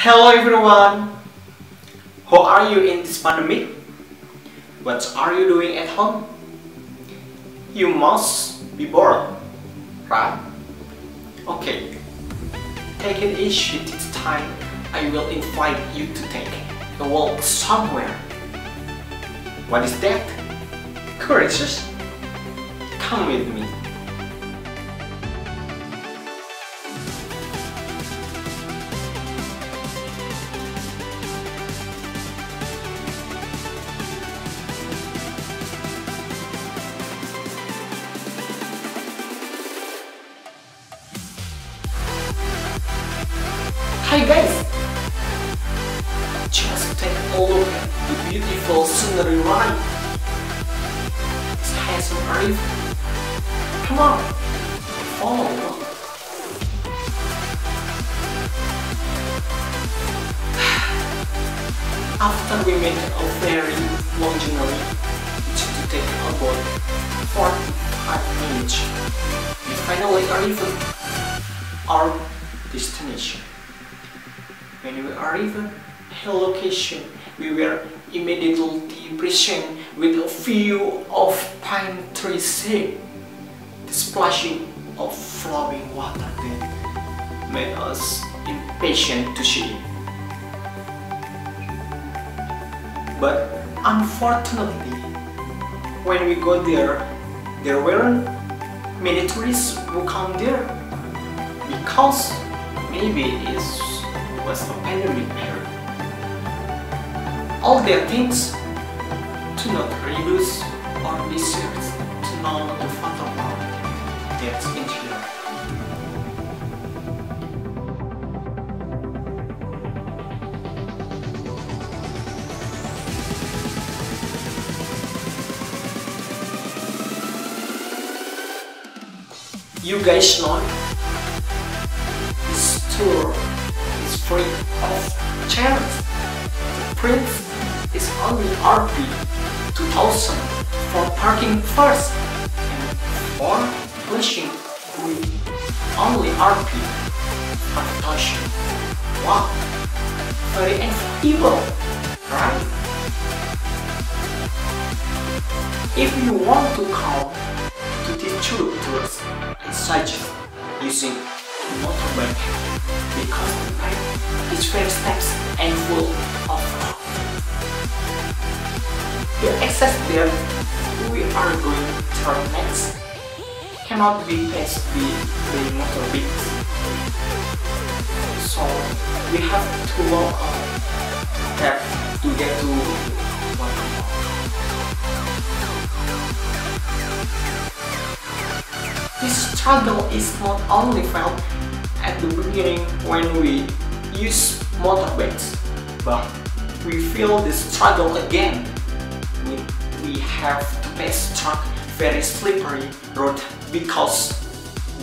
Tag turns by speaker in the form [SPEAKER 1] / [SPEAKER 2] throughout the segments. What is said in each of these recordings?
[SPEAKER 1] Hello everyone! How are you in this pandemic? What are you doing at home? You must be bored, right? Okay, take it easy this time. I will invite you to take a walk somewhere. What is that? Courageous? Come with me. Hi guys! Just take a look at the beautiful scenery right. This has a river. Come on, follow me. After we made a very long journey, which to take about 45 minutes, we finally arrived at our destination. When we arrived at a location, we were immediately presented with a view of pine trees, the splashing of flowing water that made us impatient to see it. But unfortunately, when we got there, there weren't many tourists who come there because maybe it was a pandemic period. All their things do not reduce or deserve to know the fatal part that's in here. You guys know this tour is free of charge. The price is only Rp 2,000 for parking first, and for flashing with only Rp 5,000. Wow, very affordable, right? If you want to come to these two tours, I suggest using a motorbike because the bike is very steps and full of rock. The access there we are going to turn next cannot be passed with the motorbikes, so we have to walk on that to get to waterfall. This struggle is not only felt at the beginning when we use motorbikes, but we feel the struggle again when we have to pass truck very slippery road because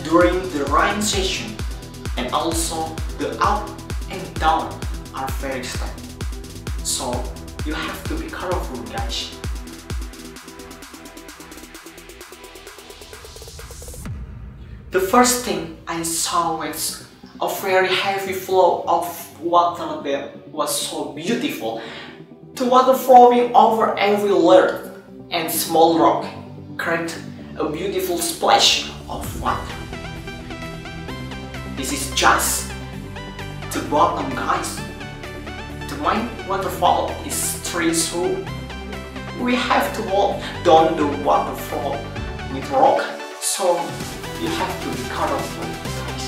[SPEAKER 1] during the rain session and also the up and down are very steep. So you have to be careful, guys. The first thing I saw was a very heavy flow of water that was so beautiful. The water flowing over every layer and small rock created a beautiful splash of water. This is just the bottom, guys. The main waterfall is 3, so we have to walk down the waterfall with rock, so you have to be careful, guys.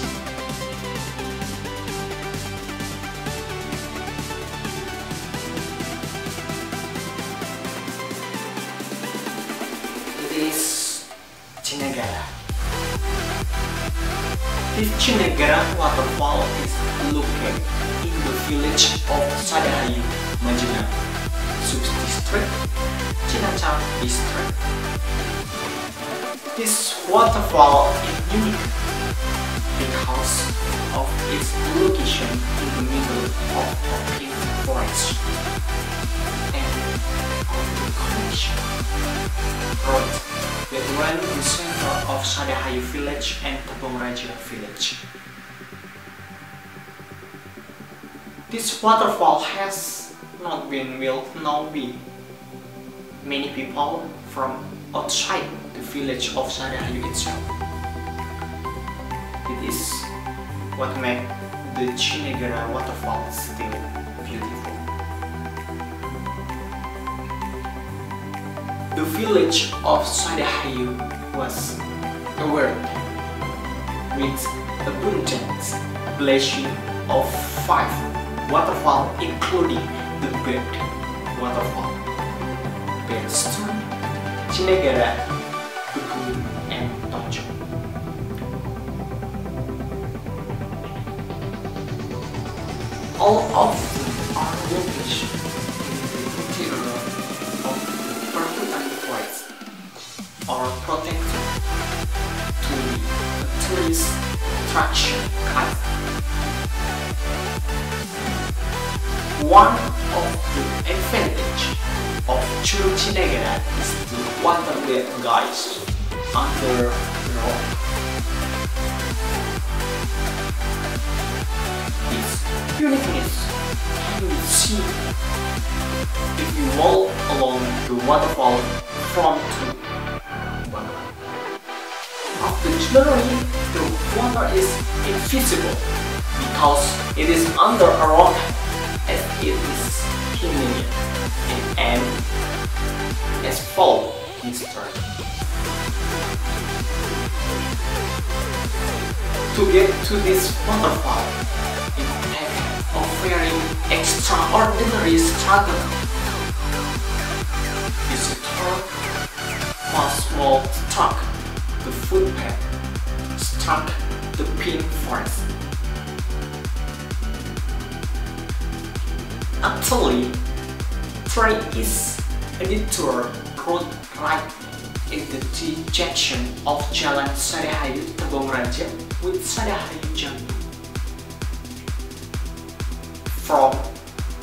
[SPEAKER 1] It is Cinagara. This Cinagara waterfall is located in the village of Sadahayu, Majena, Sub-District, Cinacap District. This waterfall is unique because of its location in the middle of a pink forest and of the connection road that ran in the center of Sadahayu village and Tepung Raja village. This waterfall has not been built now by many people from outside the village of Cinagara itself. It is what makes the Cinagara waterfall still beautiful. The village of Cinagara was covered with abundant blessing of 5 waterfalls, including the big waterfall, Terjun, Cinagara, Curug, and Terjun. All of them are located in the interior of the permanent forest or protected to the tourist attraction kind. One of the advantages of Curug Cinagara is the waterway guys under the rock. Its uniqueness can be seen if you walk along the waterfall from the bottom. Generally, the water is invisible because it is under a rock as it is hidden and asphalt mixture. To get to this waterfall, it takes a very extraordinary struggle. Visitor must walk struck the footpath, struck the pink forest. Actually, train is a detour road right in the T-junction of Jalan Sadahayu Tebong Raja with Sadahayu Jambu. From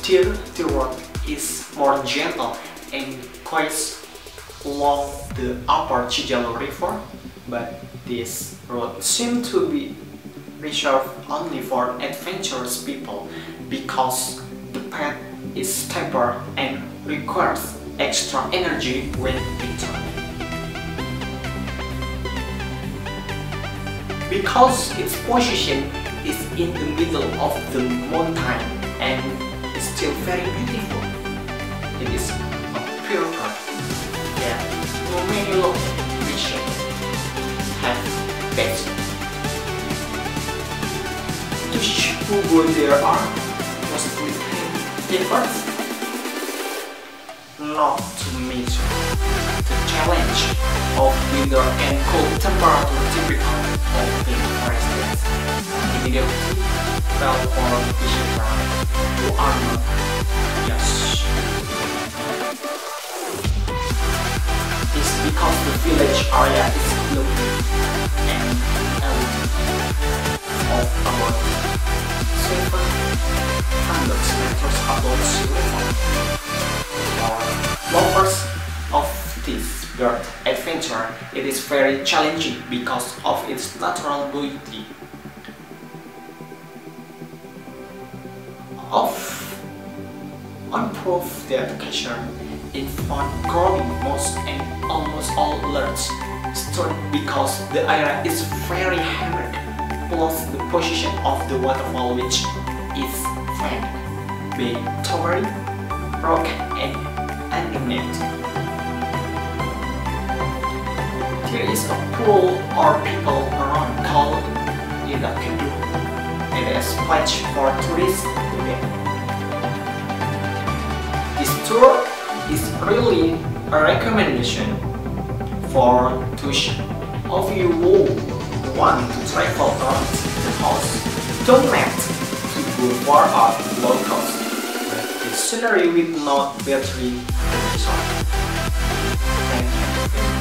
[SPEAKER 1] there, the road is more gentle and goes along the upper Cijalur River, but this road seems to be reserved only for adventurous people because the path is steeper and requires extra energy when returned. Because its position is in the middle of the mountain and is still very beautiful, it is a pure rock that no many locations have beds. Those who go there are mostly efforts not to measure the challenge of weather and cold temperature typical of the forest. Immediately fell for visitors who are not just. It's because the village area is located and of about 700 meters above sea level. Lovers of this bird adventure, it is very challenging because of its natural beauty. Of unproved dedication in found growing moss and almost all large stone because the area is very humid, plus the position of the waterfall which is flanked by towering rock and underneath. There is a pool or people around called Curug. It is a place for tourists to visit. This tour is really a recommendation for those of you who want to travel around the house. Don't let to go far out locals, but the scenery will not battery the resort. Thank you very